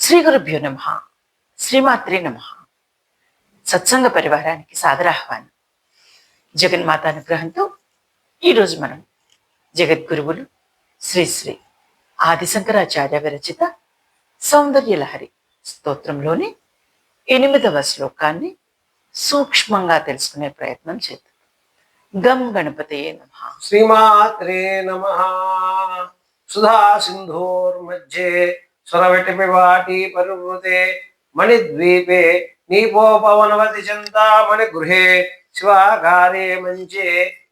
శ్రీ గురుభ్యో నమ. శ్రీమాత్రే నమ. సత్సంగ పరివారానికి సాదరాహ్వానం. జగన్మాత అనుగ్రహంతో ఈరోజు మనం జగద్గురువులు శ్రీ శ్రీ ఆదిశంకరాచార్య విరచిత సౌందర్యలహరి స్తోత్రంలోని 8వ శ్లోకాన్ని సూక్ష్మంగా తెలుసుకునే ప్రయత్నం చేద్దాం. గం గణపతయే నమః. శ్రీమాత్రే నమః. సుధా సింధోర్మధ్యే స్వరవటిపివాటి పరివృతే మణిద్వీపే నీపోపవనవతి చింతామణి గృహే శివాకారే మంచే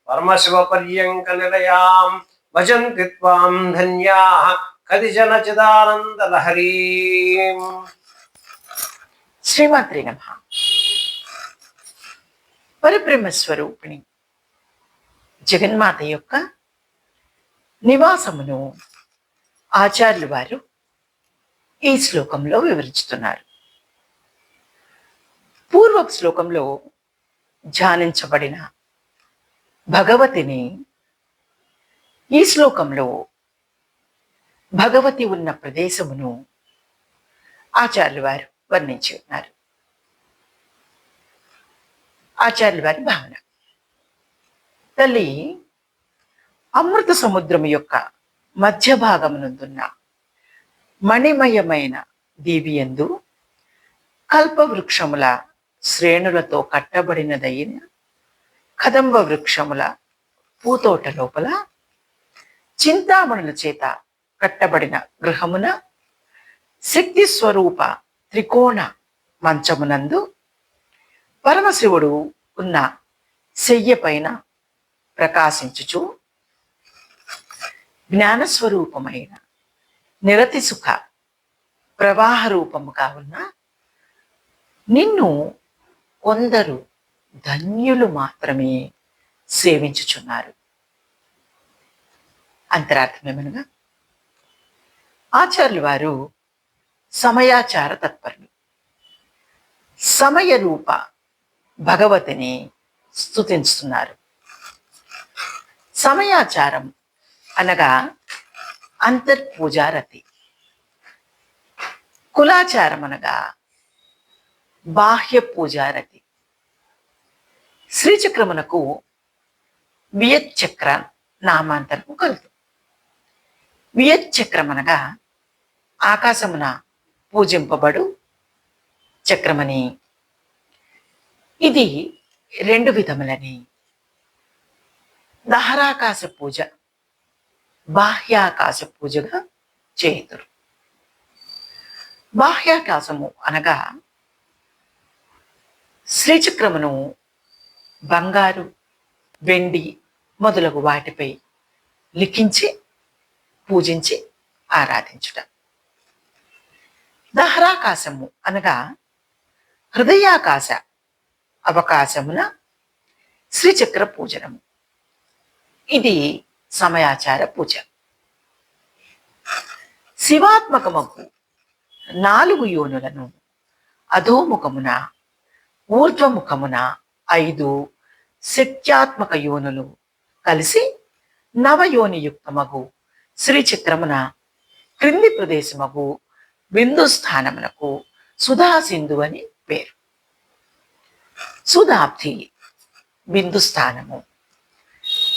పరమశివ పర్యంక నిలయాం భజంతి త్వాం ధన్యాః కదిజన చిదానంద లహరీం. శ్రీమాత్రే నమః. పరబ్రహ్మ స్వరూపిణి జగన్మాత యొక్క నివాసమును ఆచార్యులు వారు ఈ శ్లోకంలో వివరిస్తున్నారు. పూర్వపు శ్లోకంలో ధ్యానించబడిన భగవతిని ఈ శ్లోకంలో భగవతి ఉన్న ప్రదేశమును ఆచార్యులు వారు వర్ణించి ఉన్నారు. ఆచార్యుల వారి భావన, తల్లి అమృత సముద్రము యొక్క మధ్య భాగమునందున్న మణిమయమైన దీవియందు కల్పవృక్షముల శ్రేణులతో కట్టబడినదైన కదంబ వృక్షముల పూతోట లోపల చింతామణుల చేత కట్టబడిన గృహమున శక్తి స్వరూప త్రికోణ మంచమునందు పరమశివుడు ఉన్న శయ్య పైన ప్రకాశించుచు జ్ఞానస్వరూపమైన నిరతి సుఖ ప్రవాహ రూపముగా ఉన్న నిన్ను కొందరు ధన్యులు మాత్రమే సేవించుచున్నారు. అంతరార్థమేమనగా ఆచార్యులు వారు సమయాచార తత్పరులు. సమయ రూప భగవతిని స్తుతిస్తున్నారు. సమయాచారం అనగా అంతర్పూజారతి, కులాచారం అనగా బాహ్య పూజారతి. శ్రీచక్రమునకు వియచ్చక్ర నామాంతరము కలదు. వియచ్చక్రం అనగా ఆకాశమున పూజింపబడు చక్రమని, ఇది 2 విధములని దహరాకాశ పూజ, బాహ్యాకాశ పూజగా చేయుదురు. బాహ్యాకాశము అనగా శ్రీచక్రమును బంగారు, వెండి మొదలగు వాటిపై లిఖించి పూజించి ఆరాధించుట. దహరాకాశము అనగా హృదయాకాశ అవకాశమున శ్రీచక్ర పూజనము, ఇది సమయాచార పూజ. శివాత్మకముకు 4 యోనులను అధోముఖమున ఊర్ధ్వముఖమున 5 శక్త్యాత్మక యోనులు కలిసి నవయోనియుక్తమగు శ్రీచక్రమున క్రింది ప్రదేశమగు బిందు స్థానమునకు సుధా సింధు అని పేరు. సుధాబ్ధి బిందు స్థానము,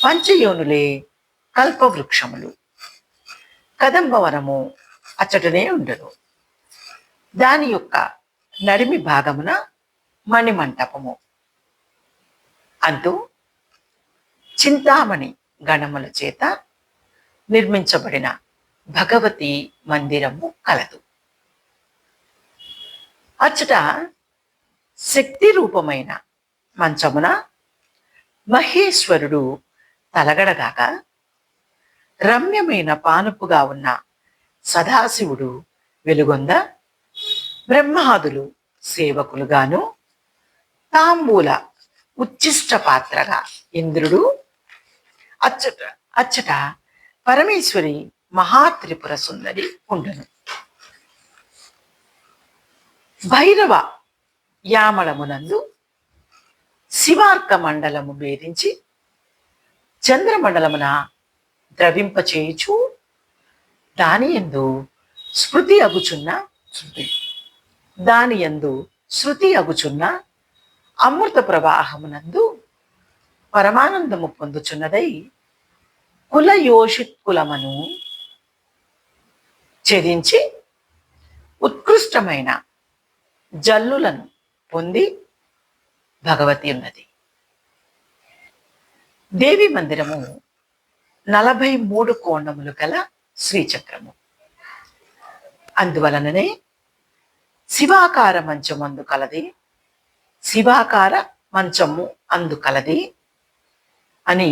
పంచయోనులే కల్పవృక్షములు, కదంబవనము అచ్చటనే ఉండదు. దాని యొక్క నడిమి భాగమున మణిమంటపము, అంటూ చింతామణి గణముల చేత నిర్మించబడిన భగవతి మందిరము కలదు. అచ్చట శక్తి రూపమైన మంచమున మహేశ్వరుడు తలగడగాక రమ్యమైన పానుపుగా ఉన్న సదాశివుడు వెలుగొంద, బ్రహ్మాదులు సేవకులుగాను, తాంబూల ఉచ్చిష్ట పాత్రగా ఇంద్రుడు, అచ్చట పరమేశ్వరి మహాత్రిపుర సుందరి ఉండును. భైరవ యామళమునందు శివార్క మండలము భేదించి చంద్రమండలమున ద్రవింపచేయుచు దాని యందు స్మృతి అగుచున్న శృతి. దాని యందు శృతి అగుచున్న అమృత ప్రవాహమునందు పరమానందము పొందుచున్నదై కులయోషిత్కులమను ఛేదించి ఉత్కృష్టమైన జల్లులను పొంది భగవతి ఉన్నది. దేవి మందిరము 43 కోణములు గల శ్రీచక్రము. అందువలననే శివాకార మంచమందు కలది, శివాకార మంచము అందు కలది అని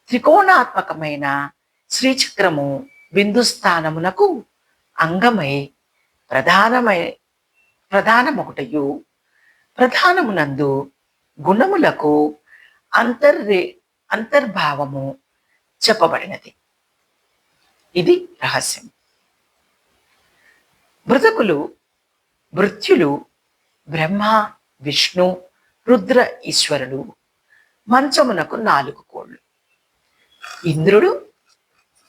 త్రికోణాత్మకమైన శ్రీచక్రము బిందుస్థానమునకు అంగమై ప్రధానమొకటయు ప్రధానమునందు గుణములకు అంతర్భావము చెప్పబడినది. ఇది రహస్యం. భృత్యులు బ్రహ్మ, విష్ణు, రుద్ర ఈశ్వరులు మంచమునకు 4 కోళ్ళు. ఇంద్రుడు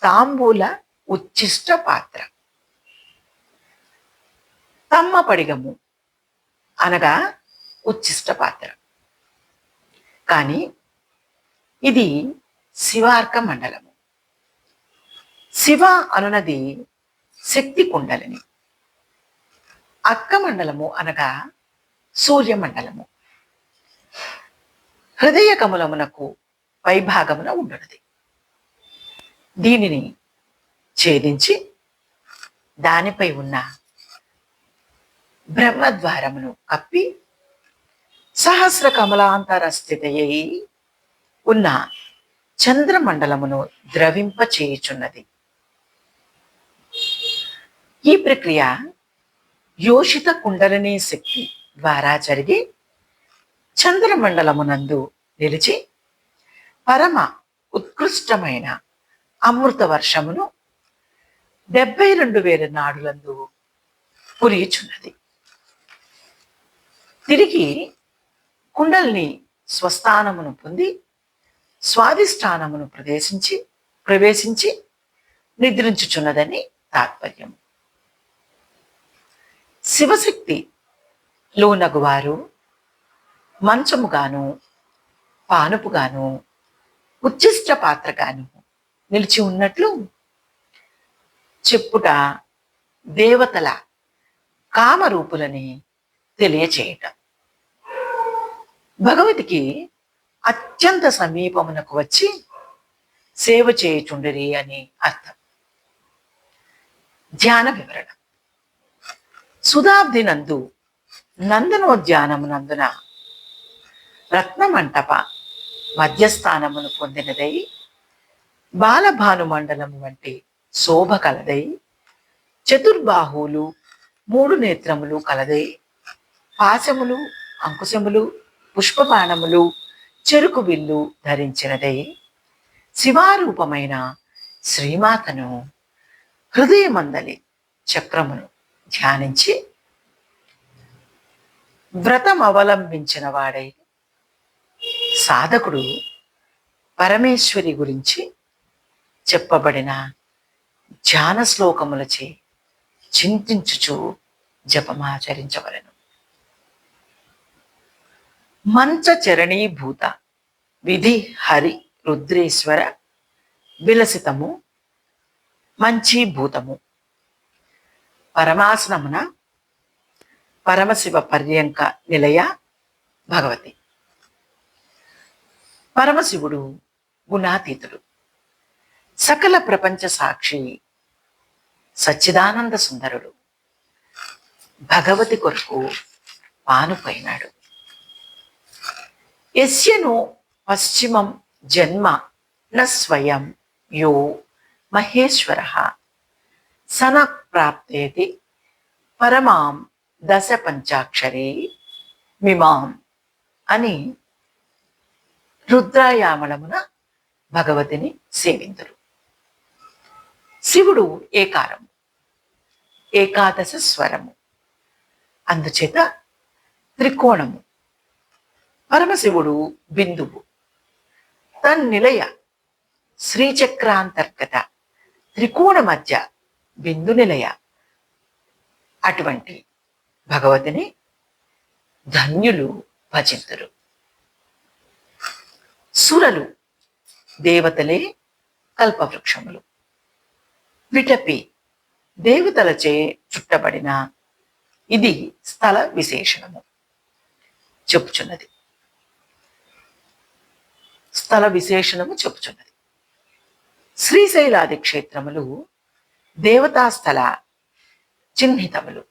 తాంబూల ఉచ్చిష్ట పాత్ర. తమ్మ పడిగము అనగా ఉచ్చిష్ట పాత్ర. కానీ ఇది శివార్క మండలము. శివ అనునది శక్తి కుండలిని. అర్క మండలము అనగా సూర్యమండలము. హృదయ కమలమునకు పైభాగమున ఉండునది. దీనిని ఛేదించి దానిపై ఉన్న బ్రహ్మద్వారమును కప్పి సహస్ర కమలాంతర స్థితయై ఉన్న చంద్రమండలమును ద్రవింపచేయుచున్నది. ఈ ప్రక్రియ యోషిత కుండలిని శక్తి ద్వారా జరిగి చంద్రమండలమునందు నిలిచి పరమ ఉత్కృష్టమైన అమృత వర్షమును 72,000 నాడులందు కురియుచున్నది. తిరిగి కుండలిని స్వస్థానమును పొంది స్వాధిష్టానమును ప్రవేశించి నిద్రించుచున్నదని తాత్పర్యం. శివశక్తి లోనగువారు మంచముగాను, పానుపుగాను, ఉచ్చిష్ట పాత్రగాను నిలిచి ఉన్నట్లు చెప్పుట దేవతల కామరూపులని తెలియచేయటం. భగవతికి అత్యంత సమీపమునకు వచ్చి సేవ చేయుచుండిరి అని అర్థం. ధ్యాన వివరణ. సుధాబ్ది నందు నందనోద్యానమునందున రత్నమంటప మధ్యస్థానమును పొందినదై బాలభాను మండలము వంటి శోభ కలదై చతుర్బాహువులు 3 నేత్రములు కలదై పాశములు, అంకుశములు, పుష్పబాణములు, చెరుకు విల్లు ధరించినదై శివారూపమైన శ్రీమాతను హృదయమందలి చక్రమును ధ్యానించి వ్రతం అవలంబించిన వాడై సాధకుడు పరమేశ్వరి గురించి చెప్పబడిన ధ్యాన శ్లోకములచే చింతించుచు జపమాచరించవలెను. మంచచరణీభూత విధి హరి రుద్రేశ్వర విలసితము మంచీభూతము పరమాసనమున పరమశివ పర్యంక నిలయ భగవతి. పరమశివుడు గుణాతీతుడు, సకల ప్రపంచ సాక్షి, సచ్చిదానంద సుందరుడు. భగవతి కొరకు పానుపైనాడు. యస్యను పశ్చిమం జన్మ న స్వయం యో మహేశ్వర సన ప్రాప్తేతి పరమాం 10 పంచాక్షరీ మిమాం అని రుద్రాయామళమున భగవతిని సేవింతురు. శివుడు ఏకారము, ఏకాదశ స్వరము, అందుచేత త్రికోణము. పరమశివుడు బిందువు. తన్నిలయ శ్రీచక్రాంతర్గత త్రికోణ మధ్య బిందు నిలయ అటువంటి భగవతిని ధన్యులు భజింతురు. సురలు దేవతలే కల్పవృక్షములు. విటపి దేవతలచే చుట్టబడిన ఇది స్థల విశేషణము చెప్పుచున్నది. స్థల విశేషణము చెప్పుచున్నది. శ్రీశైలాది క్షేత్రములు దేవతా స్థల చిహ్నితములు.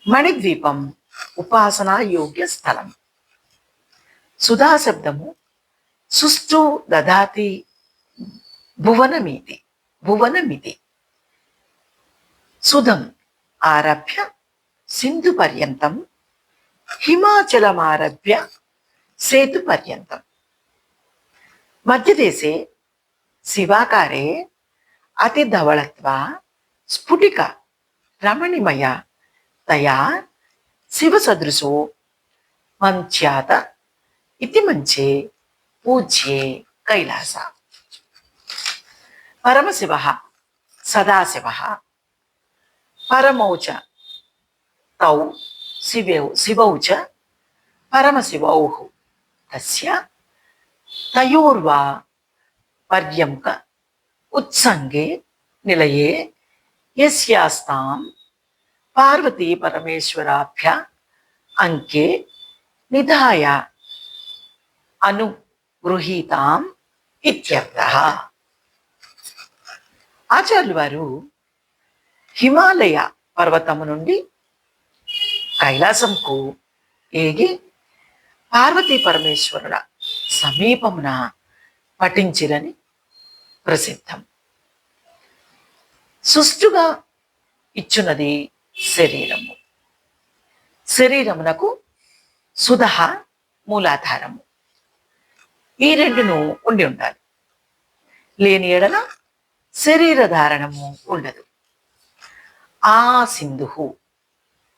మణిద్వీపం ఉపాసనా యోగ్య స్థలం. సుధాశబ్దము సుష్టు దదాతి భువనమితి. సుధం ఆరభ్య సింధు పర్యంతం, హిమాచలమారభ్య సేతు పర్యంతం. మధ్యదేశే శివాకారే అతిధవళత్వ స్ఫుటిక రమణిమయ తయా శివసదృశో మంచ్యాత ఇతి మంచే పూజ్యే కైలాస. పరమశివ సదాశివ పరమౌచ తౌ శివౌ చ పరమశివౌ తస్య తయోర్వా పర్యంక ఉత్సంగే నిలయే యస్యాస్తాం పార్వతీ పరమేశ్వరాభ్య అంకే నిధాయ అనుగృహీతాం ఇత్యర్థః. ఆచార్యులు వారు హిమాలయ పర్వతము నుండి కైలాసంకు ఏగి పార్వతీ పరమేశ్వరుల సమీపమున పఠించిరని ప్రసిద్ధం. సుష్టుగా ఇచ్చున్నది శరీరము. శరీరమునకు సుధః మూలాధారము. ఈ రెండును ఉండి ఉండాలి. లేని ఎడల శరీర ధారణము ఉండదు. ఆ సింధు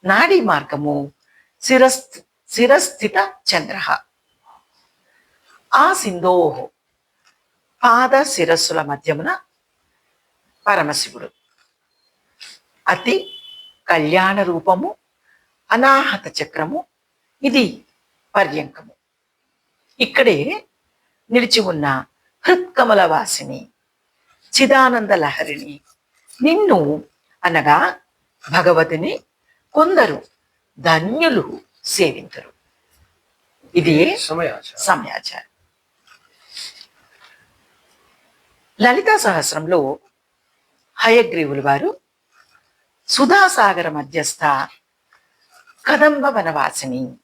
నాడీ మార్గము శిరస్థిత చంద్ర. ఆ సింధో పాద శిరస్సుల మధ్యమున పరమశివుడు. అతి కళ్యాణ రూపము అనాహత చక్రము. ఇది పర్యంకము. ఇక్కడే నిలిచి ఉన్న హృత్కమల వాసిని చిదానంద లహరిని నిన్ను అనగా భగవతిని కొందరు ధన్యులు సేవించరు. ఇది సమయాచారం. లలితా సహస్రంలో హయగ్రీవులు వారు సుధాసాగర మధ్యస్థ కదంబ వనవాసిని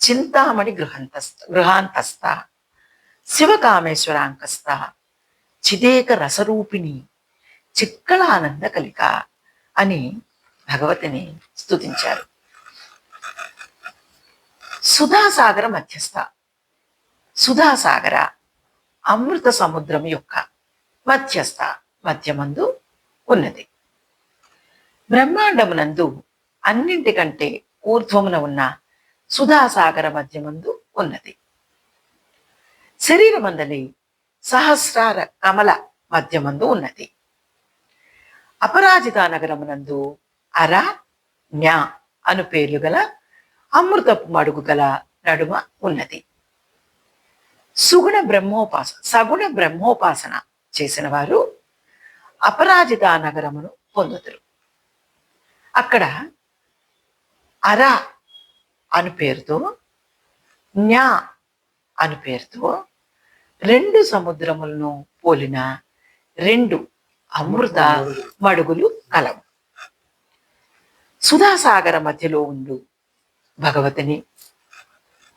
చింతామణి గృహాంతస్థ శివకామేశ్వరాంకస్థ చిదేక రసరూపిణి చిక్కళానంద కలిక అని భగవతిని స్తుతించారు. సుధాసాగర మధ్యస్థ. సుధాసాగర అమృత సముద్రం యొక్క మధ్యస్థ మధ్యమందు ఉన్నది. బ్రహ్మాండమునందు అన్నింటికంటే ఊర్ధ్వమున ఉన్న సుధాసాగర మధ్యమందు ఉన్నది. శరీరమందలి సహస్రార కమల మధ్యమందు ఉన్నది. అపరాజితా నగరమునందు అర న్యా అను పేర్లు గల అమృతపు మడుగు గల నడుమ ఉన్నది. సగుణ బ్రహ్మోపాసన చేసిన వారు అపరాజితా నగరమును పొందుతారు. అక్కడ అర అను పేరుతో న్యా అను పేరుతో రెండు సముద్రములను పోలిన రెండు అమృత మడుగులు కలవు. సుధాసాగర మధ్యలో ఉండు భగవతిని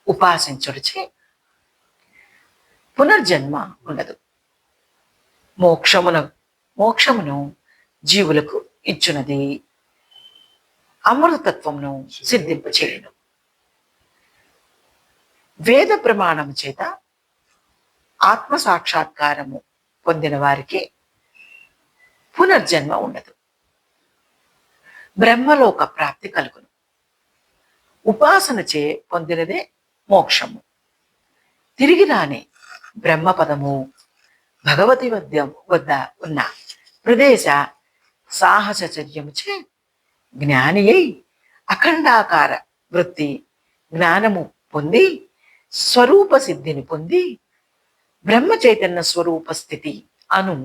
ఉపాసించుడిచే పునర్జన్మ ఉండదు. మోక్షమును జీవులకు ఇచ్చున్నది. అమృతత్వమును సిద్ధింపచేయును. వేద ప్రమాణము చేత ఆత్మ సాక్షాత్కారము పొందిన వారికి పునర్జన్మ ఉండదు. బ్రహ్మలోక ప్రాప్తి కలుగును. ఉపాసనచే పొందినదే మోక్షము. తిరిగి రాని బ్రహ్మపదము భగవతి వద్ద ఉన్న ప్రదేశ సాహసచర్యముచే జ్ఞాని అయి అఖండాకార వృత్తి జ్ఞానము పొంది స్వరూప సిద్ధిని పొంది బ్రహ్మ చైతన్య స్వరూప స్థితి అను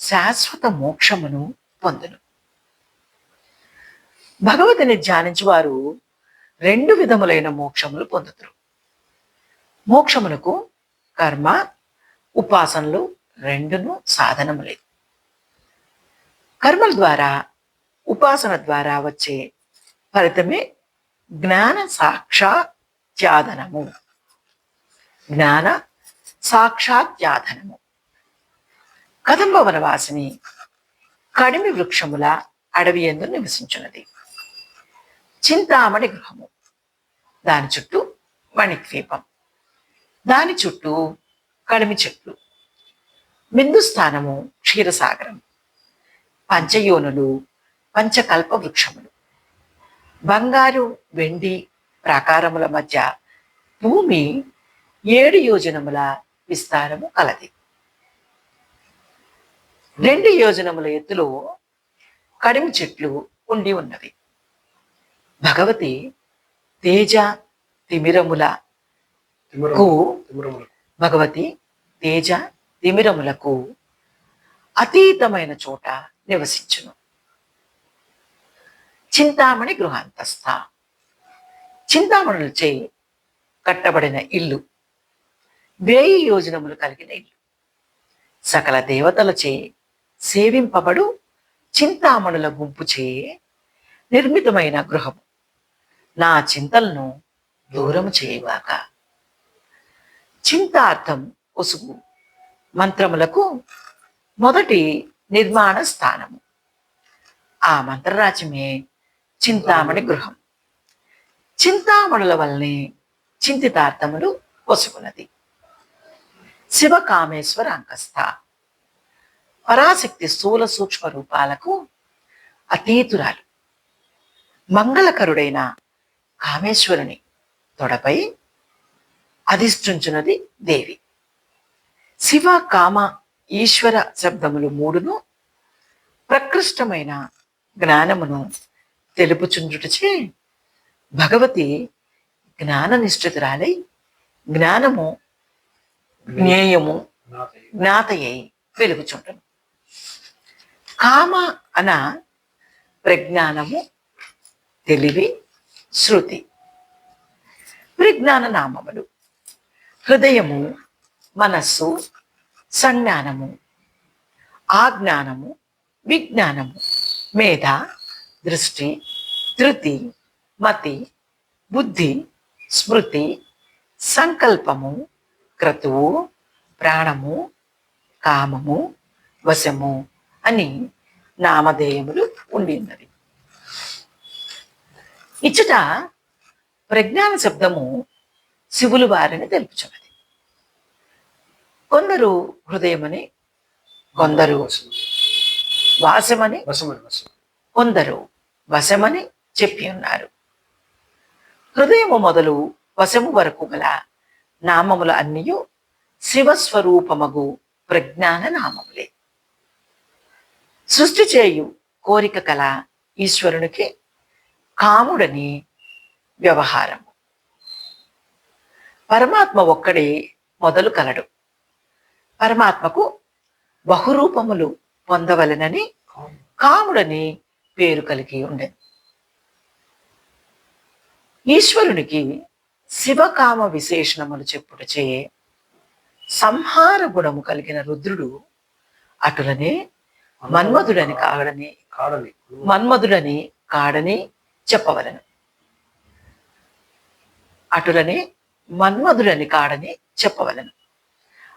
శాశ్వత మోక్షమును పొందును. భగవతిని ధ్యానించువారు 2 విధములైన మోక్షములు పొందుతారు. మోక్షమునకు కర్మ ఉపాసనలు రెండును సాధనములే. కర్మల ద్వారా ఉపాసన ద్వారా వచ్చే ఫలితమే జ్ఞాన సాక్షాత్యాదనము. జ్ఞాన సాక్షాత్యాదనము. కదంబ వనవాసిని కడిమి వృక్షముల అడవి యందు నివసించున్నది. చింతామణి గృహము, దాని చుట్టూ మణిద్వీపం, దాని చుట్టూ కడిమి చెట్లు, బిందుస్థానము క్షీరసాగరం, పంచయోనులు పంచకల్ప వృక్షములు, బంగారు వెండి ప్రాకారముల మధ్య భూమి 7 యోజనముల విస్తారము కలది. 2 యోజనముల ఎత్తులో కడిమి చెట్లు ఉండి ఉన్నవి. భగవతి తేజ తిమిరములకు భగవతి తేజ తిమిరములకు అతీతమైన చోట నివసించును. చింతామణి గృహాంతస్థ. చింతామణులచే కట్టబడిన ఇల్లు 1000 యోజనములు కలిగిన ఇల్లు. సకల దేవతలచే సేవింపబడు చింతామణుల గుంపుచే నిర్మితమైన గృహము నా చింతలను దూరము చేయవాక. చింతార్థం ఉసుగు మంత్రములకు మొదటి నిర్మాణ స్థానము. ఆ మంత్రరాజ్యమే చింతామణి గృహం. చింతామణుల వల్లనే చింతితార్థములు పొసుకున్నది. శివకామేశ్వర అంకస్థ. పరాశక్తి స్థూల సూక్ష్మ రూపాలకు అతీతురాలు. మంగళకరుడైన కామేశ్వరుని తొడపై అధిష్ఠించున్నది దేవి. శివ కామ ఈశ్వర శబ్దములు 3ను ప్రకృష్టమైన జ్ఞానమును తెలుపుచుండుటచే భగవతి జ్ఞాన నిష్ఠితురాలై జ్ఞానము జ్ఞేయము జ్ఞాతయై వెలుగుచుండును. కామ అన ప్రజ్ఞానము, తెలివి, శృతి. విజ్ఞాన నామములు హృదయము, మనస్సు, సంజ్ఞానము, ఆజ్ఞానము, విజ్ఞానము, మేధ, దృష్టి, ధృతి, మతి, బుద్ధి, స్మృతి, సంకల్పము, క్రతువు, ప్రాణము, కామము, వశము అని నామధేయములు ఉండినవి. ఇచ్చట ప్రజ్ఞాన శబ్దము శివులు వారిని తెలుపుచున్నది. కొందరు హృదయమని, కొందరు వాసమని, కొందరు వశమని చెప్పి ఉన్నారు. హృదయము మొదలు వశము వరకు గల నామముల అన్నీ శివస్వరూపమగు ప్రజ్ఞాన నామములే. సృష్టి చేయు కోరిక కల ఈశ్వరునికి కాముడని వ్యవహారము. పరమాత్మ ఒక్కడే మొదలు కలడు. పరమాత్మకు బహురూపములు పొందవలెనని కాముడని పేరు కలిగి ఉండేది. ఈశ్వరునికి శివకామ విశేషణములు చెప్పుటచే సంహార గుణము కలిగిన రుద్రుడు అటులనే మన్మధుడని కాడని చెప్పవలను. అటులనే మన్మధుడని కాడని చెప్పవలను.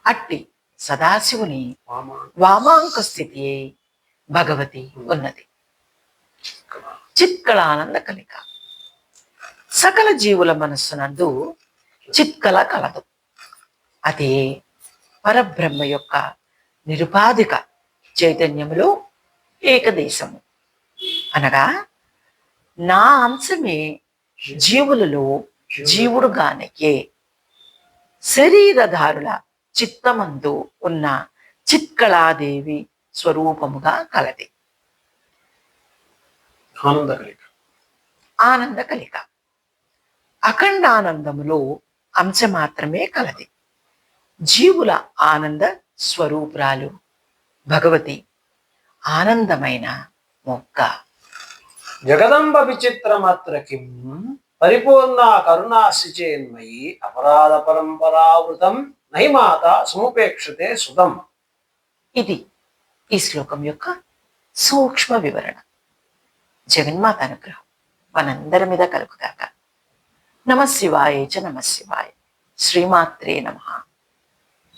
అట్టి సదాశివుని వామాంక స్థితి భగవతి ఉన్నది. చిత్కళానంద కలిక. సకల జీవుల మనస్సునందు చిత్కళ కలదు. అది పరబ్రహ్మ యొక్క నిరుపాధిక చైతన్యములో ఏకదేశము. అనగా నా అంశమే జీవులలో జీవుడుగానయ్యే శరీరధారుల చిత్తమందు ఉన్న చిత్కళాదేవి స్వరూపముగా కలది. ఆనంద కలిక. ఆనంద కలిక. అఖండానందములో అంశ మాత్రమే కలది. జీవుల ఆనంద స్వరూపురాలు భగవతి ఆనందమైన మొక్క. జగదంబ విచిత్రమాత్ర కిం పరిపూర్ణ కరుణాశిచేన్మయి అపరాధ పరంపరావృతం నహిమాత సముపేక్షతే సుతం. ఇది ఈ శ్లోకం యొక్క సూక్ష్మ వివరణ. జగన్మాత అనుగ్రహం మనందరి మీద కలుగుగాక. నమః శివాయ చ నమః శివాయ. శ్రీమాత్రే నమః.